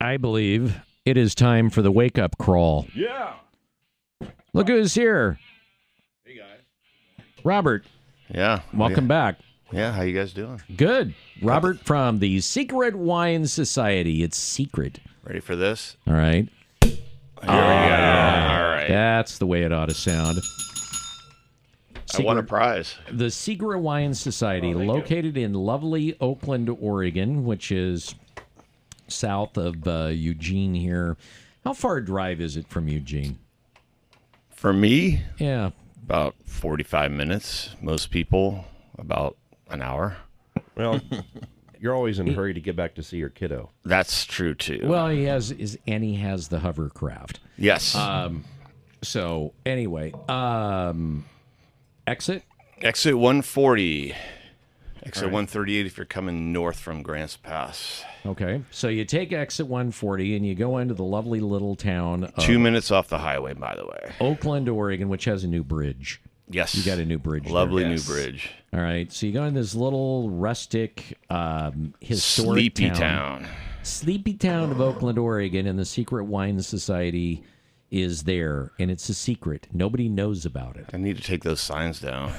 I believe it is time for the wake-up crawl. Yeah. Look who's here. Hey, guys. Robert. Yeah. Welcome back. Yeah, how you guys doing? Good. Robert from the Secret Wine Society. It's secret. Ready for this? All right. Here we go. All right. That's the way it ought to sound. I won a prize. The Secret Wine Society, located in lovely Oakland, Oregon, which is south of Eugene here. How far a drive is it from Eugene? For me, Yeah. about 45 minutes. Most people, about an hour. Well, you're always in a hurry to get back to see your kiddo. That's true, too. Well, he has the hovercraft. yes. So anyway, exit. Exit 140. Exit 138 if you're coming north from Grants Pass. Okay, so you take exit 140 and you go into the lovely little town of 2 minutes off the highway, by the way. Oakland, Oregon, which has a new bridge. Yes. You got a new bridge. Lovely there. new bridge. All right, so you go in this little rustic, historic Sleepy town. Sleepy town of Oakland, Oregon, and the Secret Wine Society is there, and it's a secret. Nobody knows about it. I need to take those signs down.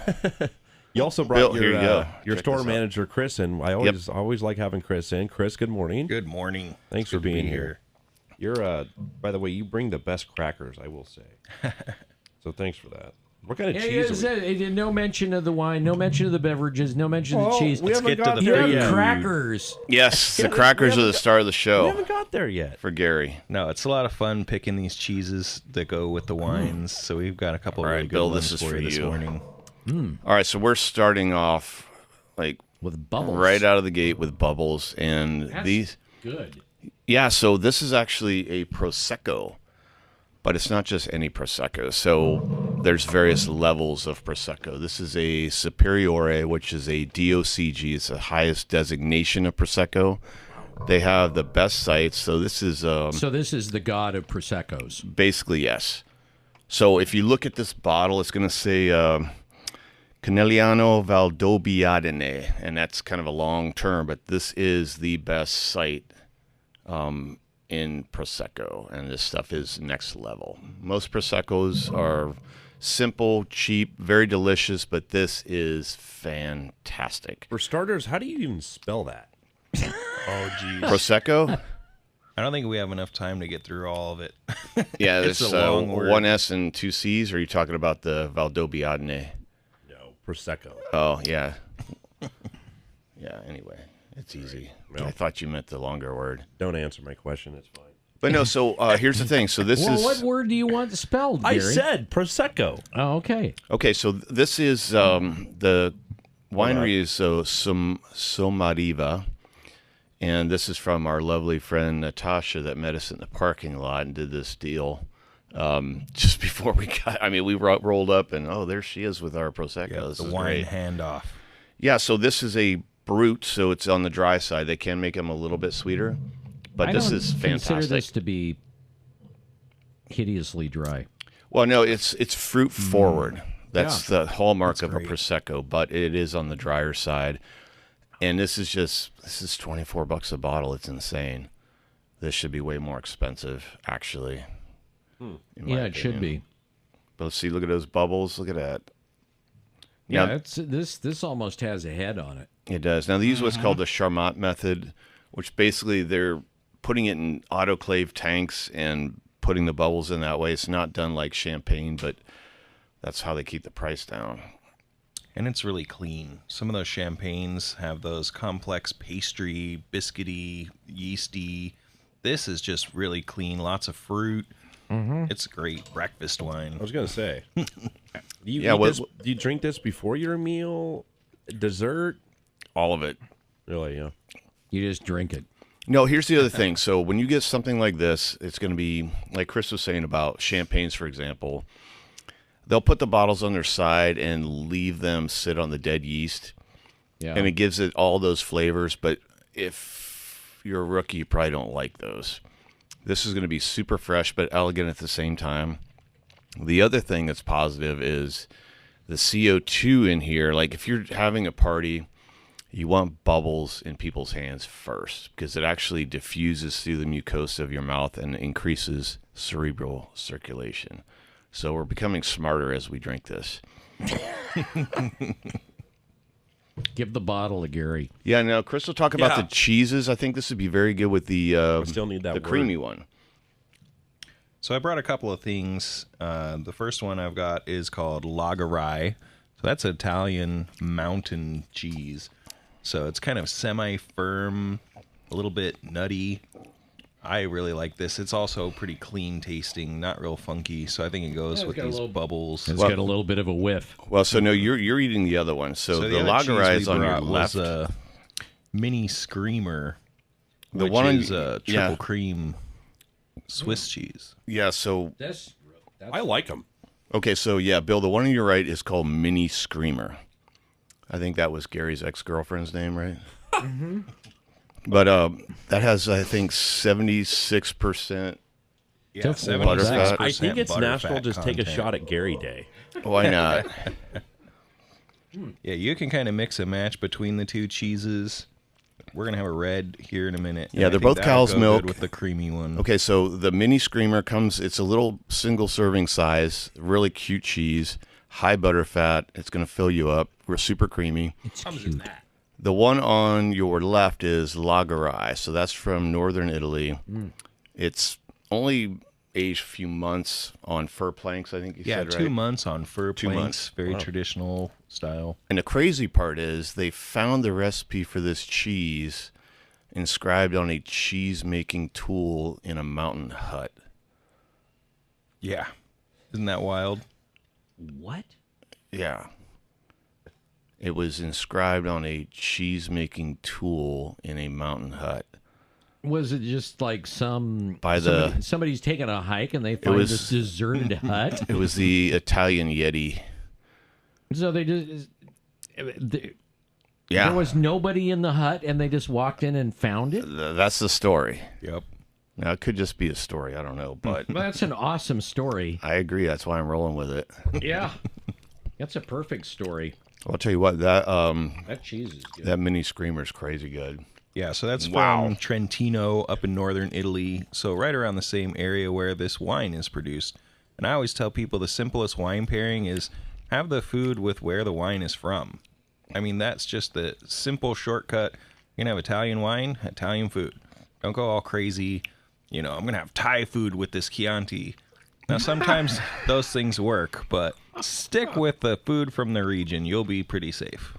You also brought Bill, here you go. your Check store this out. manager, Chris, in. I always like having Chris in. Chris, good morning. Good morning. Thanks for being here. You're, by the way, you bring the best crackers, I will say. So thanks for that. What kind of cheese? No mention of the wine, no mention of the beverages, no mention of the cheese. We haven't get to got the You there have yet. crackers. Yes, the crackers are the star of the We show haven't got there yet. for Gary. No, it's a lot of fun picking these cheeses that go with the wines. So we've got a couple of All right, really good Bill, ones this is for for you this you. morning. All right, so we're starting off like With bubbles. right out of the gate with bubbles, and That's these. good. Yeah, so this is actually a Prosecco, but it's not just any Prosecco. So there's various levels of Prosecco. This is a Superiore, which is a DOCG. It's the highest designation of Prosecco. They have the best sites. So this is So this is the god of Proseccos. basically, yes. So if you look at this bottle, it's going to say Conegliano Valdobbiadene, and that's kind of a long term, but this is the best site in Prosecco, and this stuff is next level. Most Proseccos are simple, cheap, very delicious, but this is fantastic. For starters, how do you even spell that? Oh, geez. Prosecco? I don't think we have enough time to get through all of it. Yeah, It's there's a long word. one S and two C's, or are you talking about the Valdobbiadene? No, Prosecco. Oh, yeah. Yeah, anyway, it's easy. I thought you meant the longer word. Don't answer my question. It's fine. But no, so here's the thing. So this Well, is... what word do you want spelled, I Gary? said Prosecco. Oh, okay. Okay, so this is the winery is Sommariva, and this is from our lovely friend Natasha that met us in the parking lot and did this deal just before we got. I mean, we rolled up and there she is with our Prosecco. This the is wine great. handoff. Yeah, so this is a brut, so it's on the dry side. They can make them a little bit sweeter, but I this don't is consider fantastic. this to be hideously dry. Well, no, it's fruit forward. That's the hallmark of great. a Prosecco, but it is on the drier side. And this is $24 a bottle. It's insane. This should be way more expensive, actually. in my Yeah, it should opinion. be. But let's see, look at those bubbles. Look at that. Yeah, Now, it's this almost has a head on it. it does. Now, they use what's called the Charmat Method, which basically they're putting it in autoclave tanks and putting the bubbles in that way. It's not done like champagne, but that's how they keep the price down. And it's really clean. Some of those champagnes have those complex pastry, biscuity, yeasty. This is just really clean. Lots of fruit. It's a great breakfast wine. I was gonna say. Do you Yeah, eat what- this, do you drink this before your meal, dessert? All of it. Really? Yeah. You just drink it. No, here's the other thing. So when you get something like this, it's going to be, like Chris was saying about champagnes, for example, they'll put the bottles on their side and leave them sit on the dead yeast, Yeah. and it gives it all those flavors. But if you're a rookie, you probably don't like those. This is going to be super fresh, but elegant at the same time. The other thing that's positive is the CO2 in here. Like if you're having a party you want bubbles in people's hands first because it actually diffuses through the mucosa of your mouth and increases cerebral circulation. So we're becoming smarter as we drink this. Give the bottle to Gary. Yeah, now Chris will talk about the cheeses. I think this would be very good with the still need that the creamy one. So I brought a couple of things. The first one I've got is called Larai. So that's Italian mountain cheese. So it's kind of semi-firm, a little bit nutty. I really like this. It's also pretty clean tasting, not real funky. So I think it goes with these bubbles. It's got a little bit of a whiff. Well, so no, you're eating the other one. So the Larai is on your left. Mini Screamer, The which one on- is triple cream Swiss cheese. Yeah, so I like them. okay, so yeah, Bill, the one on your right is called Mini Screamer. I think that was Gary's ex-girlfriend's name, right? Mm-hmm. But that has, I think, 76%. Yeah, butterfat. I think it's natural. butterfat Just take a content. shot at Gary Day. Why not? Yeah, you can kind of mix and match between the two cheeses. We're gonna have a red here in a minute. Yeah, and they're I think both that'll cow's go milk. good with the creamy one. Okay, so the Mini Screamer comes, it's a little single serving size, really cute cheese, high butter fat. It's going to fill you up. We're super creamy. It's cute. The one on your left is Larai, so that's from northern Italy. It's only aged a few months on fir planks, I think you said, right? 2 months on fir 2 planks, months. very traditional style. And the crazy part is they found the recipe for this cheese inscribed on a cheese-making tool in a mountain hut. Yeah, isn't that wild? What? Yeah. It was inscribed on a cheese-making tool in a mountain hut. Was it just like somebody's taking a hike and they find was- this deserted hut? It was the Italian Yeti. So they just Yeah. there was nobody in the hut and they just walked in and found it? That's the story. Yep. Now, it could just be a story. I don't know, but Well, that's an awesome story. I agree. That's why I'm rolling with it. Yeah. That's a perfect story. I'll tell you what, that That cheese is good. that Mini Screamer's crazy good. Yeah, so that's Wow. from Trentino up in northern Italy. So right around the same area where this wine is produced. And I always tell people the simplest wine pairing is have the food with where the wine is from. I mean, that's just the simple shortcut. You're going to have Italian wine, Italian food. Don't go all crazy. You know, I'm going to have Thai food with this Chianti. Now, sometimes those things work, but stick with the food from the region. You'll be pretty safe.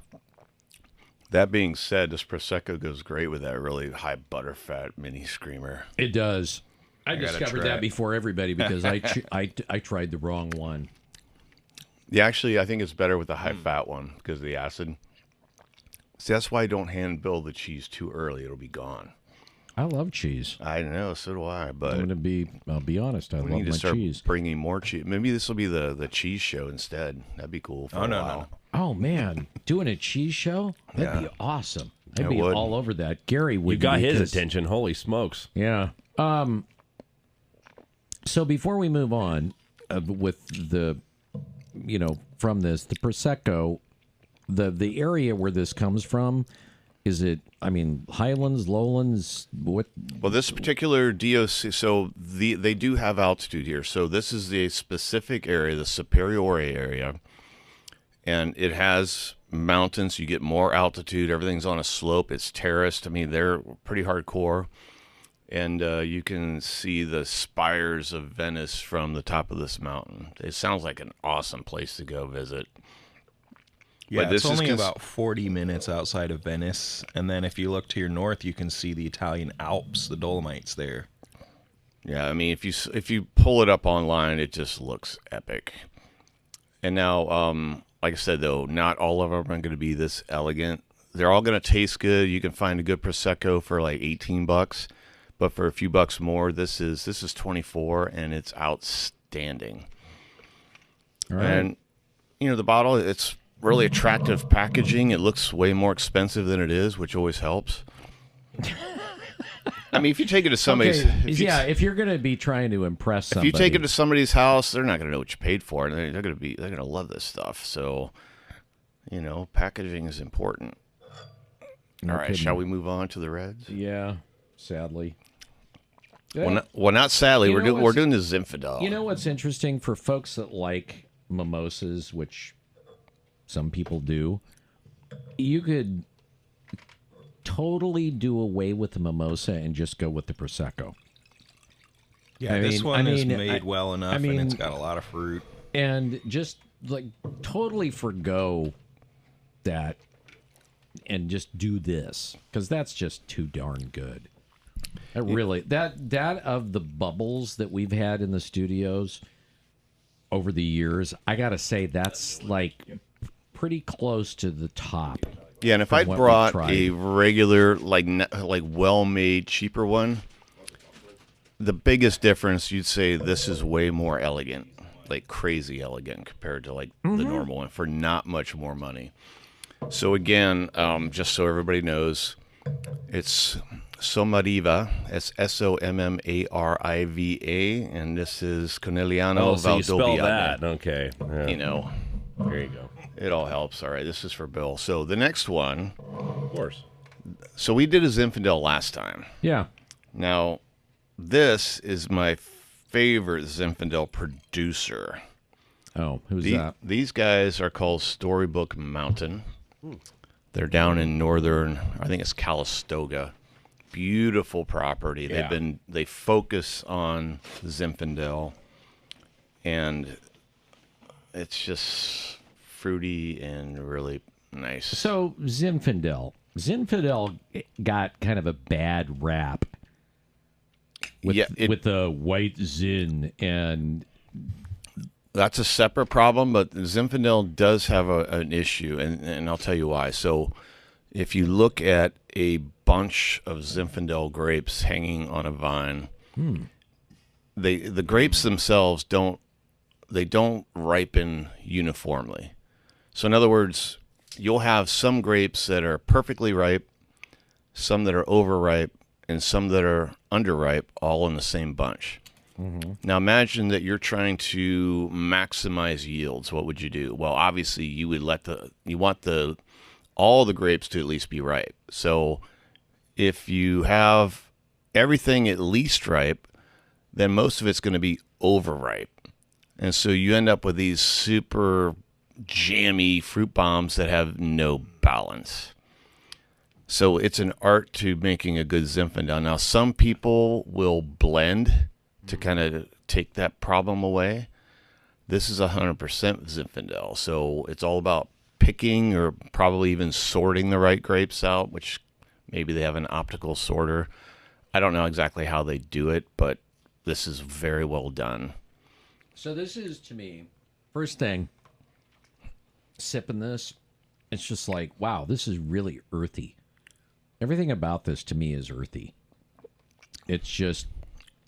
That being said, this Prosecco goes great with that really high butterfat Mini Screamer. It does. I gotta discovered try that it. before everybody because I tried the wrong one. Yeah, actually, I think it's better with the high fat one because of the acid. See, that's why I don't hand build the cheese too early. It'll be gone. I love cheese. I know, so do I. But I'll be honest. I we love need to my start cheese. bringing more cheese. Maybe this will be the cheese show instead. That'd be cool. For a while. Oh man, doing a cheese show? That'd be awesome. I'd It be would. all over that. Gary would. You got his because- attention. Holy smokes. Yeah. So before we move on with the, from this, the Prosecco, the area where this comes from, is it, highlands, lowlands, what? Well, this particular DOC, so they do have altitude here. So this is the specific area, the Superiore area, and it has mountains. You get more altitude. Everything's on a slope. It's terraced. They're pretty hardcore. And you can see the spires of Venice from the top of this mountain. It sounds like an awesome place to go visit. Yeah, But this it's is only about 40 minutes outside of Venice. And then if you look to your north, you can see the Italian Alps, the Dolomites there. Yeah, if you pull it up online, it just looks epic. And now, like I said, though, not all of them are going to be this elegant. They're all going to taste good. You can find a good Prosecco for like $18, but for a few bucks more, this is 24, and it's outstanding. All right. And the bottle, it's really attractive packaging. It looks way more expensive than it is, which always helps. If you take it to somebody's, if you're going to be trying to impress if somebody. you take it to somebody's house, they're not going to know what you paid for, and they're going to love this stuff. So, packaging is important. All right, shall we move on to the reds? Yeah, sadly. Well, not sadly. We're doing the Zinfandel. You know what's interesting for folks that like mimosas, which some people do, you could totally do away with the mimosa and just go with the Prosecco. Yeah, this one is made well enough, and it's got a lot of fruit. And just like totally forgo that and just do this, because that's just too darn good. That of the bubbles that we've had in the studios over the years, I gotta say that's like pretty close to the top. Yeah, and if I brought a regular, like well-made, cheaper one, the biggest difference, you'd say this is way more elegant, like crazy elegant compared to like the normal one for not much more money. So again, just so everybody knows, it's Sommariva. It's Sommariva, and this is Conegliano so you spell Valdobbiadene. that. Okay. Yeah. You know, There you go. it all helps. All right, this is for Bill. So the next one. Of course. So we did a Zinfandel last time. Yeah. Now, this is my favorite Zinfandel producer. Oh, who's that? These guys are called Storybook Mountain. They're down in northern, I think it's Calistoga. Beautiful property. Yeah. They focus on Zinfandel, and it's just fruity and really nice. So Zinfandel got kind of a bad rap with the white Zin, and that's a separate problem, but Zinfandel does have an issue, and I'll tell you why. So if you look at a bunch of Zinfandel grapes hanging on a vine, the grapes themselves don't ripen uniformly. So in other words, you'll have some grapes that are perfectly ripe, some that are overripe, and some that are underripe, all in the same bunch. Now imagine that you're trying to maximize yields. What would you do? Well, obviously you would want all the grapes to at least be ripe. So if you have everything at least ripe, then most of it's going to be overripe. And so you end up with these super jammy fruit bombs that have no balance. So it's an art to making a good Zinfandel. Now, some people will blend to kind of take that problem away. This is 100% Zinfandel. So it's all about picking or probably even sorting the right grapes out, which maybe they have an optical sorter. I don't know exactly how they do it, but this is very well done. so this is, to me, first thing, sipping this, it's just like, wow, this is really earthy. Everything about this to me is earthy. It's just,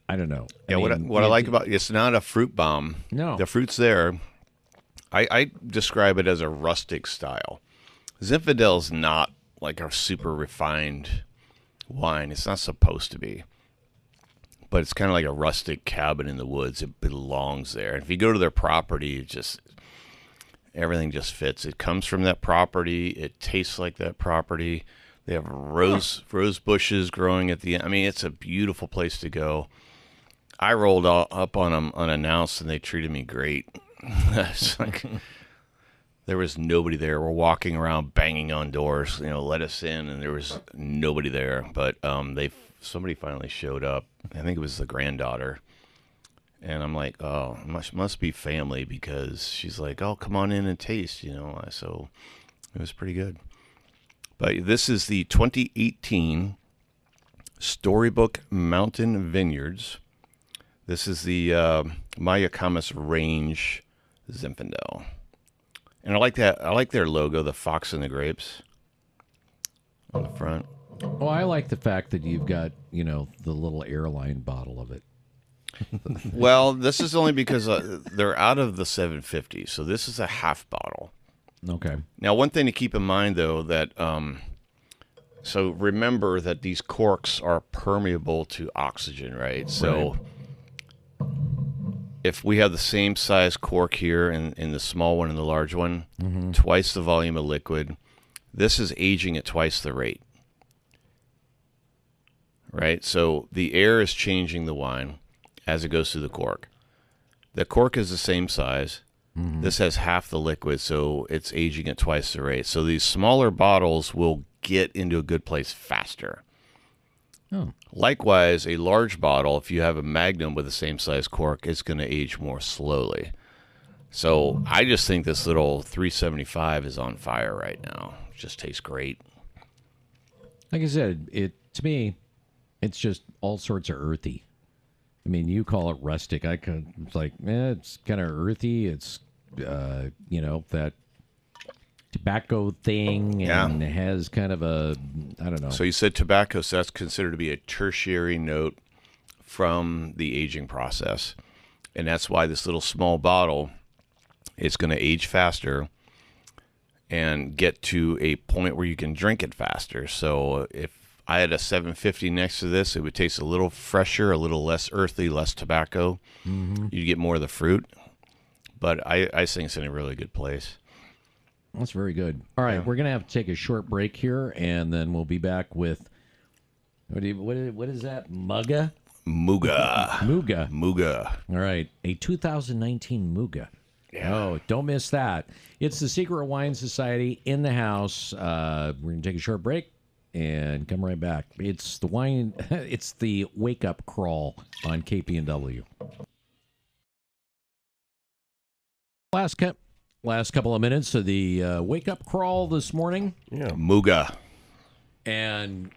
I don't know. Yeah, what I like about it's not a fruit bomb. No. The fruit's there. I describe it as a rustic style. Zinfandel's not like a super refined wine. It's not supposed to be. But it's kind of like a rustic cabin in the woods. It belongs there. And if you go to their property, everything just fits. It comes from that property. It tastes like that property. They have rose bushes growing at the end. I mean, it's a beautiful place to go. I rolled up on them unannounced, and they treated me great. It's like there was nobody there. We're walking around banging on doors, let us in, and there was nobody there. But somebody finally showed up. I think it was the granddaughter. And I'm like, oh, must be family, because she's like, oh, come on in and taste, So it was pretty good. But this is the 2018 Storybook Mountain Vineyards. This is the Mayacamas Range Zinfandel. And I like that. I like their logo, the fox and the grapes on the front. Oh, I like the fact that you've got, the little airline bottle of it. Well, this is only because they're out of the 750, so this is a half bottle. Okay. Now, one thing to keep in mind, though, that so remember that these corks are permeable to oxygen, right? So if we have the same size cork here in the small one and the large one, twice the volume of liquid, this is aging at twice the rate. right? So the air is changing the wine as it goes through the cork. The cork is the same size. This has half the liquid, so it's aging at twice the rate. So these smaller bottles will get into a good place faster. Oh. Likewise, a large bottle, if you have a Magnum with the same size cork, it's going to age more slowly. So I just think this little 375 is on fire right now. It just tastes great. Like I said, to me, it's just all sorts of earthy. I mean, you call it rustic. It's like, it's kind of earthy. It's, that tobacco thing, and it has kind of a, I don't know. So you said tobacco, so that's considered to be a tertiary note from the aging process. And that's why this little small bottle is going to age faster and get to a point where you can drink it faster. So if I had a 750 next to this, it would taste a little fresher, a little less earthy, less tobacco. You'd get more of the fruit. But I think it's in a really good place. That's very good. All right, we're going to have to take a short break here, and then we'll be back with, what is that, Muga? Muga. All right, a 2019 Muga. Yeah. Oh, don't miss that. It's the Secret Wine Society in the house. We're going to take a short break and come right back. It's the wine. It's the Wake Up Crawl on KPNW. Last couple of minutes of the Wake Up Crawl this morning. Yeah. Muga. And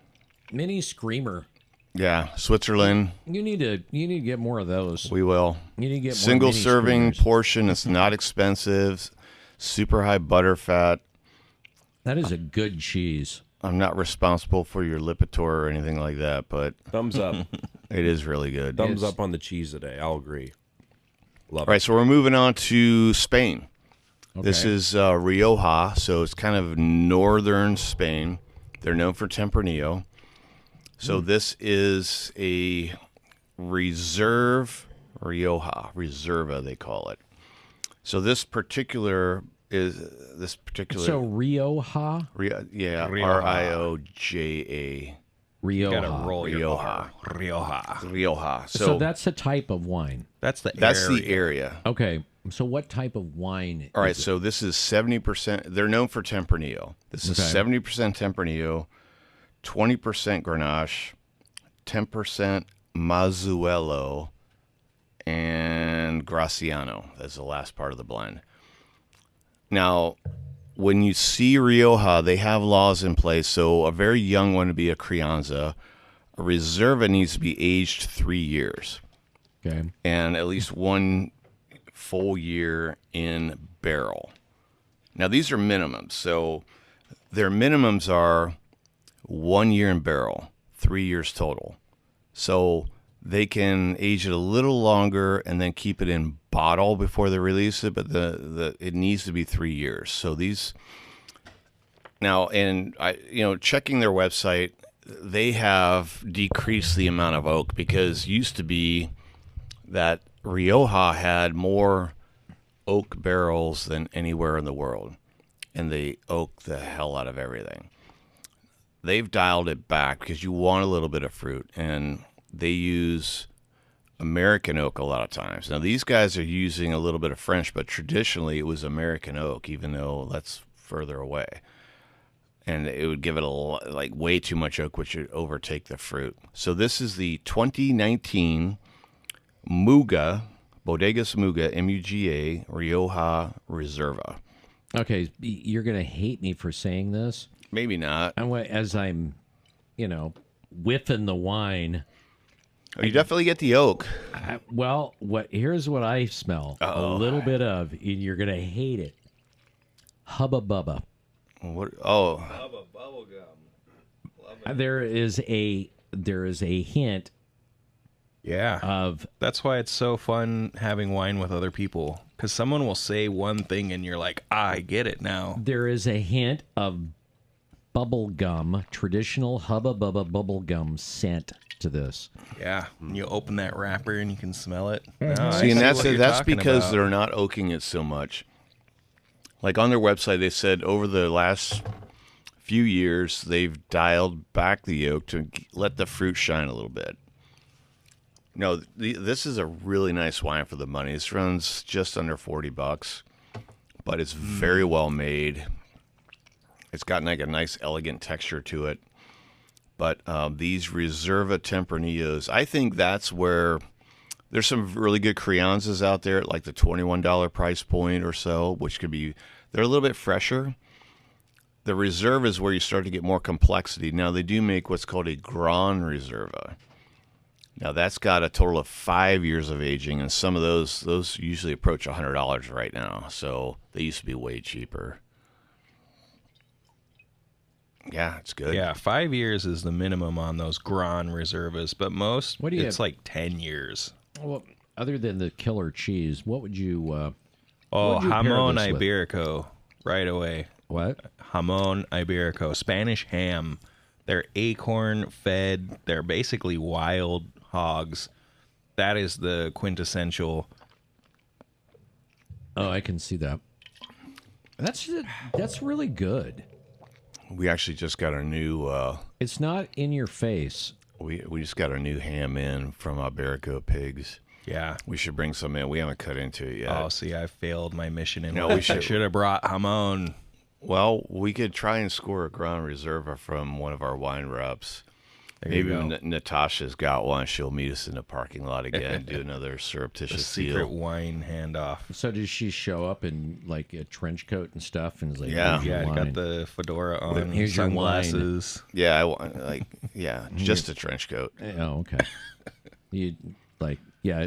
Mini Screamer. Yeah, Switzerland. You need to get more of those. We will. You need to get more single Mini serving Screamers. portion. It's not expensive. Super high butter fat. That is a good cheese. I'm not responsible for your Lipitor or anything like that, but Thumbs up. it is really good. Thumbs up on the cheese today. I'll agree. Love All right, it. so we're moving on to Spain. Okay. This is Rioja, so it's kind of northern Spain. They're known for Tempranillo. So this is a reserve Rioja, Reserva they call it. So this particular So Rioja? Rioja. Rioja. Gotta roll your Rioja. R. Rioja. Rioja. So that's a type of wine. That's the the area. Okay. So what type of wine? All right, is it? so this is 70%. They're known for Tempranillo. This is Okay. 70% Tempranillo, 20% Grenache, 10% Mazuelo, and Graciano. That's the last part of the blend. Now, when you see Rioja, they have laws in place. So a very young one would be a Crianza. A Reserva needs to be aged 3 years Okay. and at least 1 full year in barrel. Now, these are minimums. So their minimums are 1 year in barrel, 3 years total. So they can age it a little longer and then keep it in bottle before they release it, but it needs to be 3 years. So these now, and checking their website, they have decreased the amount of oak because used to be that Rioja had more oak barrels than anywhere in the world, and they oak the hell out of everything. They've dialed it back because you want a little bit of fruit, and they use American oak a lot of times. Now, these guys are using a little bit of French, but traditionally it was American oak, even though that's further away. And it would give it way too much oak, which would overtake the fruit. So this is the 2019 Muga, Bodegas Muga, Muga Rioja Reserva. Okay. You're going to hate me for saying this. Maybe not. As I'm, whiffing the wine. Oh, you definitely get the oak. Here's what I smell. A little bit of, and you're going to hate it. Hubba Bubba. What? Oh, Hubba Bubba gum. There is a hint Yeah. of That's why it's so fun having wine with other people. Because someone will say one thing and you're like, I get it now. there is a hint of bubble gum, traditional Hubba Bubba bubble gum scent to this. Yeah. And you open that wrapper and you can smell it. No, I see, and see that's what you're that's talking because about. they're not oaking it so much. Like on their website, they said over the last few years, they've dialed back the oak to let the fruit shine a little bit. No, this is a really nice wine for the money. This runs just under $40, but it's very well made. It's got like a nice, elegant texture to it. But these Reserva Tempranillos, I think that's where there's some really good Crianzas out there at like the $21 price point or so, which could be, they're a little bit fresher. The Reserva is where you start to get more complexity. Now, they do make what's called a Grand Reserva. Now, that's got a total of 5 years of aging, and some of those usually approach $100 right now. So they used to be way cheaper. Yeah, it's good. Yeah, 5 years is the minimum on those Grand Reservas, but most, it's like 10 years. Well, other than the killer cheese, what would you... Jamon Iberico, right away. What? Jamon Iberico, Spanish ham. They're acorn-fed. They're basically wild hogs. That is the quintessential. Oh, I can see that. That's really good. We actually just got our new... It's not in your face. We just got our new ham in from Iberico Pigs. Yeah. We should bring some in. We haven't cut into it yet. Oh, see, I failed my mission. No, we should have brought jamon. Well, we could try and score a Grand Reserva from one of our wine reps. Maybe Natasha's got one. She'll meet us in the parking lot again, do another surreptitious secret deal. wine handoff. So does she show up in like a trench coat and stuff? And is like, Yeah. "Here's your Yeah, wine." got the fedora on, Here's your wine. sunglasses. Yeah, I want just a trench coat. Oh, okay.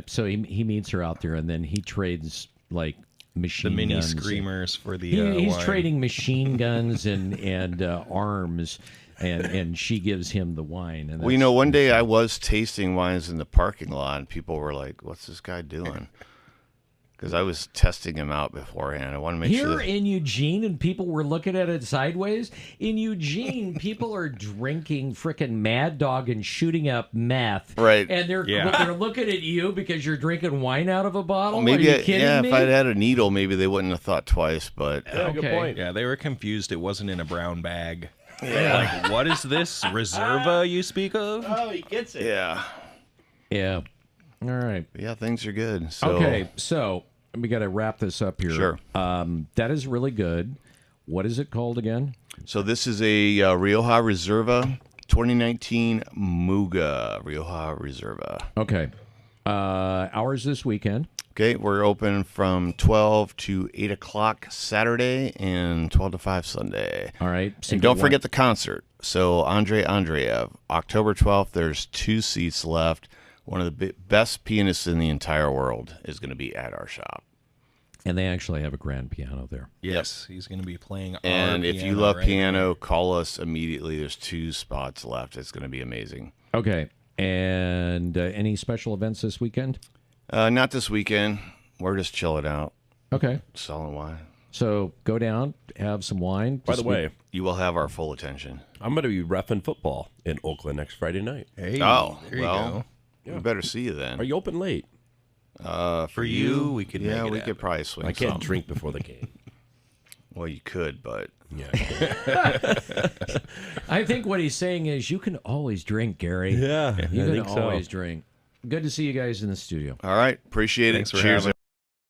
So he meets her out there, and then he trades like machine The mini guns. screamers for the He's wine. trading machine guns and arms, and she gives him the wine. And Well, one day I was tasting wines in the parking lot, and people were like, "What's this guy doing?" Because I was testing him out beforehand. I want to make here sure. in Eugene, and people were looking at it sideways. In Eugene, people are drinking frickin' Mad Dog and shooting up meth. Right. And they're looking at you because you're drinking wine out of a bottle. Maybe are you kidding me? if I'd had a needle, maybe they wouldn't have thought twice. But Good point. Yeah, they were confused. It wasn't in a brown bag. Yeah. Like, what is this Reserva you speak of? Oh, he gets it. yeah, All right. yeah, things are good. So, Okay, so we got to wrap this up here. Sure. That is really good. What is it called again? So this is a Rioja Reserva 2019 Muga Rioja Reserva. Okay. Hours this weekend. Okay, we're open from 12 to 8 o'clock Saturday and 12 to 5 Sunday. All right. And don't forget the concert. So Andre Andreev, October 12th, there's 2 seats left. One of the best pianists in the entire world is going to be at our shop. And they actually have a grand piano there. Yes, he's going to be playing. And if you piano love right piano, call us immediately. There's 2 spots left. It's going to be amazing. Okay. And any special events this weekend? Not this weekend. We're just chilling out, Okay. selling wine. So go down, have some wine. By the way, You will have our full attention. I'm going to be reffing football in Oakland next Friday night. Hey, Oh, there you well, go. we better see you then. Are you open late? For you, we could yeah, make it we happen. could probably swing I can't some. drink before the game. Well, you could, but Yeah. I can. I think what he's saying is you can always drink, Gary. Yeah, You I can think so. always drink. Good to see you guys in the studio. all right. Appreciate Thanks it. for Cheers. having